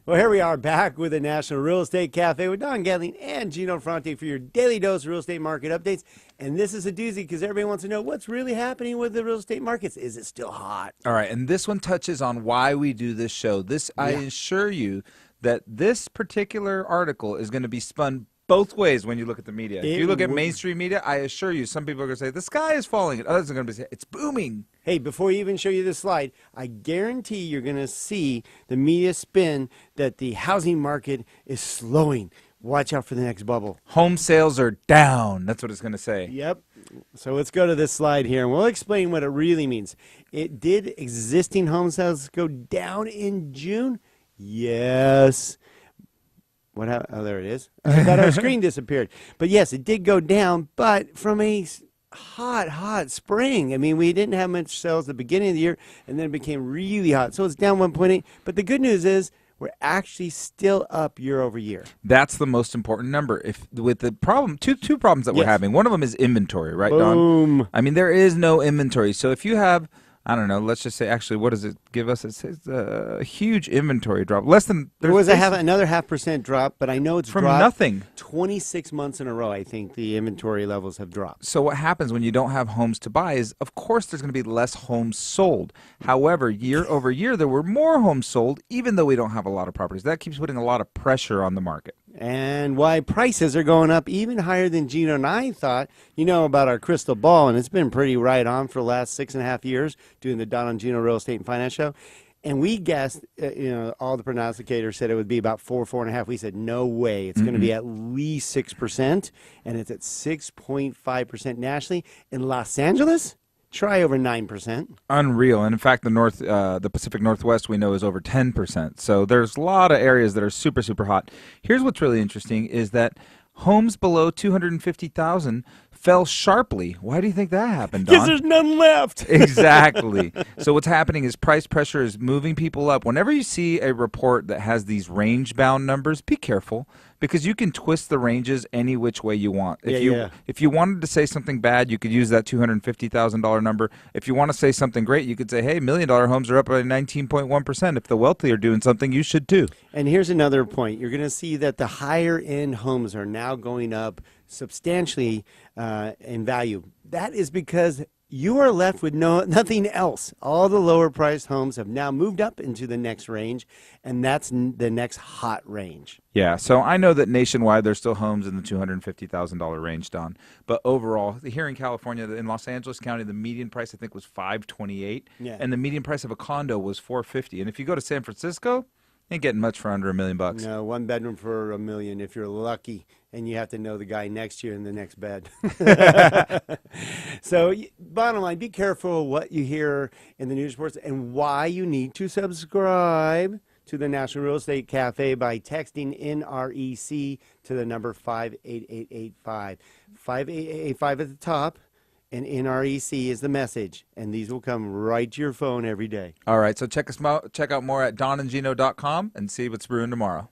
Well, here we are back with the National Real Estate Cafe with Don Gatling and Gino Fronte for your daily dose of real estate market updates. And this is a doozy because everybody wants to know what's really happening with the real estate markets. Is it still hot? All right, and this one touches on why we do this show. I assure you that this particular article is going to be spun both ways when you look at the media. If you look at mainstream media, I assure you some people are going to say, the sky is falling, and others are going to say, it's booming. Hey, before you even show you this slide, I guarantee you're going to see the media spin that the housing market is slowing. Watch out for the next bubble. Home sales are down. That's what it's going to say. Yep. So let's go to this slide here, and we'll explain what it really means. Did existing home sales go down in June? Yes. What happened? Oh, there it is. I thought our screen disappeared. But yes, it did go down, but from a hot spring. I mean, we didn't have much sales at the beginning of the year, and then it became really hot. So it's down 1.8. But the good news is we're actually still up year over year. That's the most important number. If with the problem, two problems that we're having. One of them is inventory, right, Boom. Don? I mean, there is no inventory. So if you have, I don't know, let's just say, actually, what does it give us? It says a huge inventory drop. Less than there was another 0.5% drop, but I know it's from dropped nothing. 26 months in a row. I think the inventory levels have dropped. So what happens when you don't have homes to buy is, of course, there's going to be less homes sold. However, year over year, there were more homes sold, even though we don't have a lot of properties. That keeps putting a lot of pressure on the market. And why prices are going up even higher than Gino and I thought. You know about our crystal ball, and it's been pretty right on for the last 6.5 years doing the Don and Gino Real Estate and Finance Show. And we guessed, all the prognosticators said it would be about 4.5. We said, no way. It's going to be at least 6%, and it's at 6.5% nationally. In Los Angeles, try over 9%. Unreal. And in fact, the Pacific Northwest we know is over 10%. So there's a lot of areas that are super, super hot. Here's what's really interesting is that homes below 250,000 fell sharply. Why do you think that happened, Don? Because there's none left. Exactly. So what's happening is price pressure is moving people up. Whenever you see a report that has these range-bound numbers, be careful because you can twist the ranges any which way you want. If you wanted to say something bad, you could use that $250,000 number. If you want to say something great, you could say, hey, $1 million homes are up by 19.1%. If the wealthy are doing something, you should too. And here's another point. You're going to see that the higher-end homes are now going up substantially in value. That is because you are left with nothing else. All the lower priced homes have now moved up into the next range, and that's the next hot range. Yeah, so I know that nationwide there's still homes in the $250,000 range, Don. But overall, here in California, in Los Angeles County, the median price I think was $528, and the median price of a condo was $450. And if you go to San Francisco, ain't getting much for under $1 million. No, one bedroom for $1 million if you're lucky, and you have to know the guy next to you in the next bed. So, bottom line, be careful what you hear in the news reports and why you need to subscribe to the National Real Estate Cafe by texting NREC to the number 58885. 58885 at the top. And NREC is the message, and these will come right to your phone every day. All right, so check out more at donandgino.com and see what's brewing tomorrow.